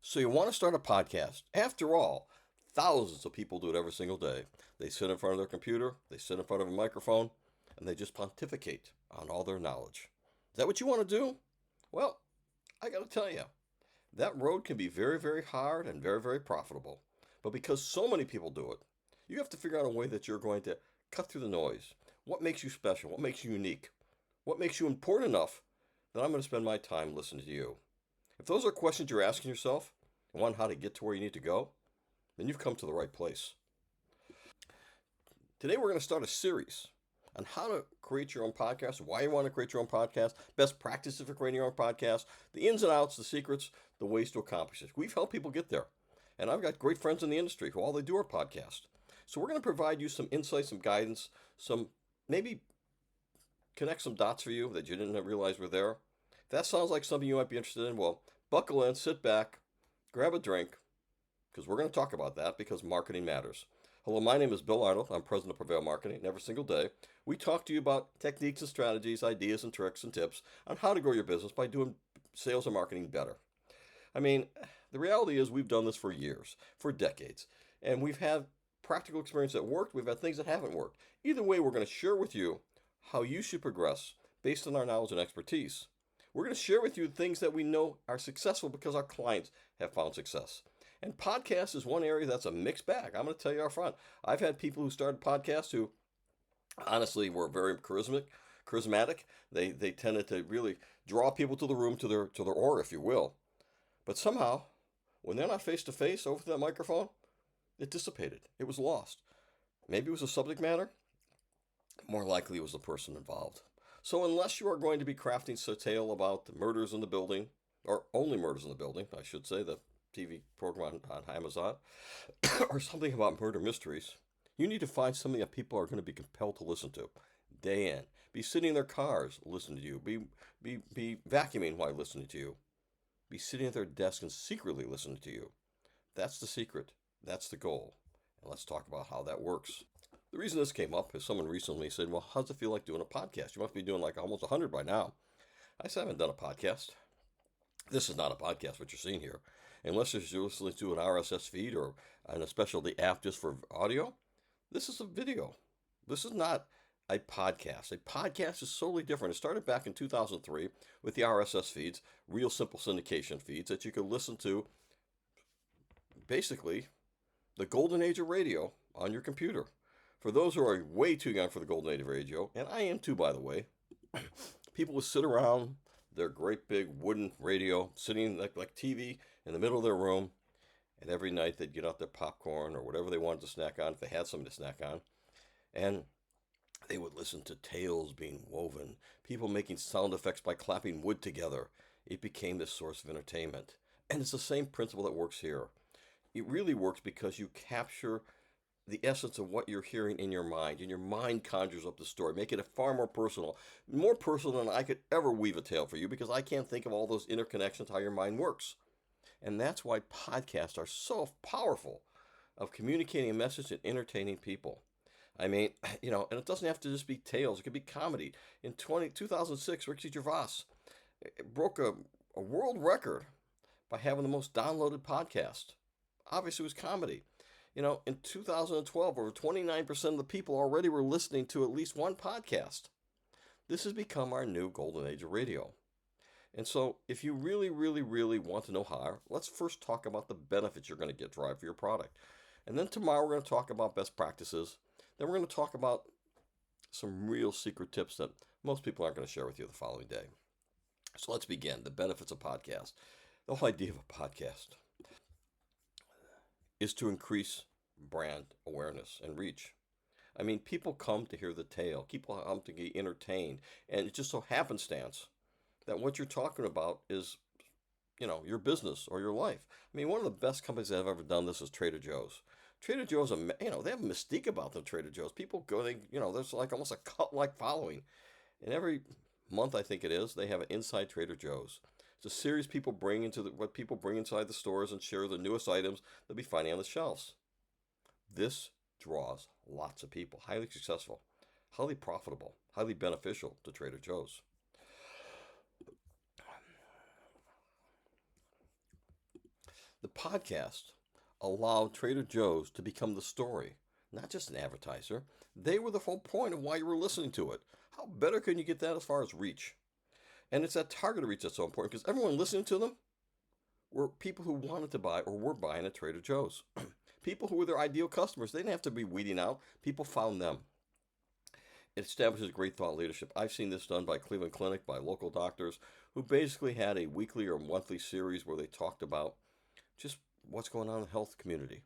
So you want to start a podcast. After all, thousands of people do it every single day. They sit in front of their computer, they sit in front of a microphone, and they just pontificate on all their knowledge. Is that what you want to do? Well, I got to tell you, that road can be very, very hard and very, very profitable. But because so many people do it, you have to figure out a way that you're going to cut through the noise. What makes you special? What makes you unique? What makes you important enough that I'm going to spend my time listening to you? If those are questions you're asking yourself and want how to get to where you need to go, then you've come to the right place. Today we're going to start a series on how to create your own podcast, why you want to create your own podcast, best practices for creating your own podcast, the ins and outs, the secrets, the ways to accomplish it. We've helped people get there. And I've got great friends in the industry who all they do are podcasts. So we're going to provide you some insights, some guidance, some maybe connect some dots for you that you didn't realize were there. If that sounds like something you might be interested in, well, buckle in, sit back, grab a drink, because we're going to talk about that because marketing matters. Hello, my name is Bill Arnold. I'm president of Prevail Marketing. And every single day, we talk to you about techniques and strategies, ideas and tricks and tips on how to grow your business by doing sales and marketing better. I mean, the reality is we've done this for years, for decades, and we've had practical experience that worked. We've had things that haven't worked. Either way, we're going to share with you how you should progress based on our knowledge and expertise. We're going to share with you things that we know are successful because our clients have found success. And podcast is one area that's a mixed bag. I'm going to tell you up front. I've had people who started podcasts who honestly were very charismatic. They tended to really draw people to the room, to their aura, if you will. But somehow, when they're not face to face over that microphone, it dissipated. It was lost. Maybe it was the subject matter. More likely it was the person involved. So unless you are going to be crafting a tale about the murders in the building, or only murders in the building, I should say, the TV program on Amazon, or something about murder mysteries, you need to find something that people are going to be compelled to listen to day in. Be sitting in their cars listening to you. Be vacuuming while listening to you. Be sitting at their desk and secretly listening to you. That's the secret. That's the goal. And let's talk about how that works. The reason this came up is someone recently said, well, how's it feel like doing a podcast? You must be doing like almost 100 by now. I said, I haven't done a podcast. This is not a podcast, what you're seeing here. Unless you're listening to an RSS feed or an specialty app just for audio, this is a video. This is not a podcast. A podcast is solely different. It started back in 2003 with the RSS feeds, real simple syndication feeds that you could listen to basically the golden age of radio on your computer. For those who are way too young for the golden age of radio, and I am too, by the way, people would sit around their great big wooden radio, sitting like TV in the middle of their room, and every night they'd get out their popcorn or whatever they wanted to snack on, if they had something to snack on, and they would listen to tales being woven, people making sound effects by clapping wood together. It became this source of entertainment. And it's the same principle that works here. It really works because you capture the essence of what you're hearing in your mind, and your mind conjures up the story, make it far more personal than I could ever weave a tale for you, because I can't think of all those interconnections, how your mind works. And that's why podcasts are so powerful of communicating a message and entertaining people. I mean, and it doesn't have to just be tales. It could be comedy. In 2006, Ricky Gervais broke a world record by having the most downloaded podcast. Obviously, it was comedy. In 2012, over 29% of the people already were listening to at least one podcast. This has become our new golden age of radio. And so, if you really, really, really want to know how, let's first talk about the benefits you're going to get derived for your product. And then tomorrow, we're going to talk about best practices. Then we're going to talk about some real secret tips that most people aren't going to share with you the following day. So let's begin. The benefits of podcast. The whole idea of a podcast is to increase brand awareness and reach. I mean, people come to hear the tale. People come to get entertained. And it just so happenstance that what you're talking about is, your business or your life. I mean, one of the best companies that have ever done this is Trader Joe's. Trader Joe's, they have a mystique about them, Trader Joe's. People go, there's like almost a cult-like following. And every month, I think it is, they have an Inside Trader Joe's. It's a series people bring what people bring inside the stores and share the newest items they'll be finding on the shelves. This draws lots of people, highly successful, highly profitable, highly beneficial to Trader Joe's. The podcast allowed Trader Joe's to become the story, not just an advertiser. They were the whole point of why you were listening to it. How better can you get that as far as reach? And it's that targeted reach that's so important because everyone listening to them were people who wanted to buy or were buying at Trader Joe's. People who were their ideal customers. They didn't have to be weeding out. People found them. It establishes great thought leadership. I've seen this done by Cleveland Clinic, by local doctors who basically had a weekly or monthly series where they talked about just what's going on in the health community.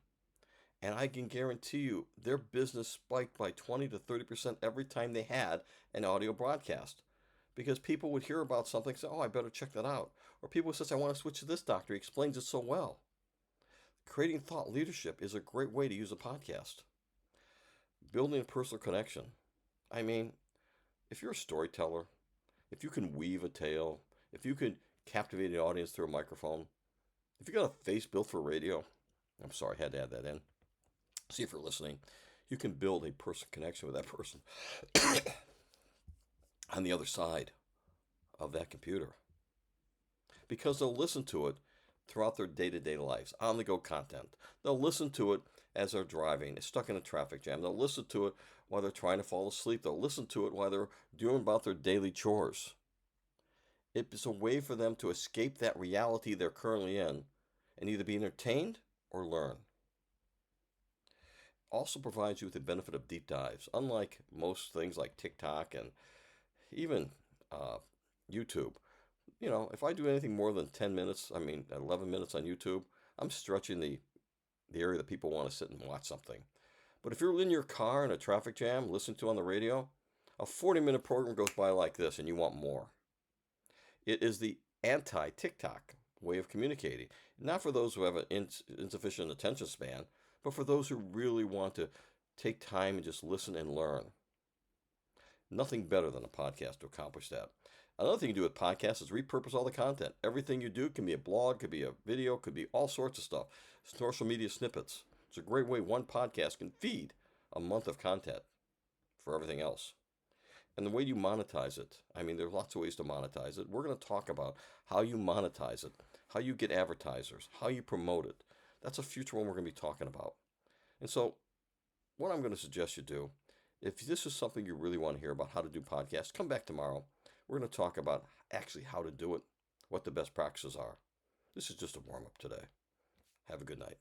And I can guarantee you their business spiked by 20 to 30% every time they had an audio broadcast. Because people would hear about something and say, oh, I better check that out. Or people would say, I want to switch to this doctor. He explains it so well. Creating thought leadership is a great way to use a podcast. Building a personal connection. I mean, if you're a storyteller, if you can weave a tale, if you can captivate an audience through a microphone, if you got a face built for radio, I'm sorry, I had to add that in. See if you're listening. You can build a personal connection with that person on the other side of that computer because they'll listen to it throughout their day-to-day lives, on-the-go content. They'll listen to it as they're driving, stuck in a traffic jam. They'll listen to it while they're trying to fall asleep. They'll listen to it while they're doing about their daily chores. It's a way for them to escape that reality they're currently in and either be entertained or learn. Also provides you with the benefit of deep dives. Unlike most things like TikTok and even YouTube, if I do anything more than 10 minutes, 11 minutes on YouTube, I'm stretching the area that people want to sit and watch something. But if you're in your car in a traffic jam, listening to on the radio, a 40-minute program goes by like this and you want more. It is the anti-TikTok way of communicating. Not for those who have an insufficient attention span, but for those who really want to take time and just listen and learn. Nothing better than a podcast to accomplish that. Another thing you do with podcasts is repurpose all the content. Everything you do can be a blog, could be a video, could be all sorts of stuff. Social media snippets. It's a great way one podcast can feed a month of content for everything else. And the way you monetize it, there's lots of ways to monetize it. We're going to talk about how you monetize it, how you get advertisers, how you promote it. That's a future one we're going to be talking about. And so what I'm going to suggest you do, if this is something you really want to hear about how to do podcasts, come back tomorrow. We're going to talk about actually how to do it, what the best practices are. This is just a warm-up today. Have a good night.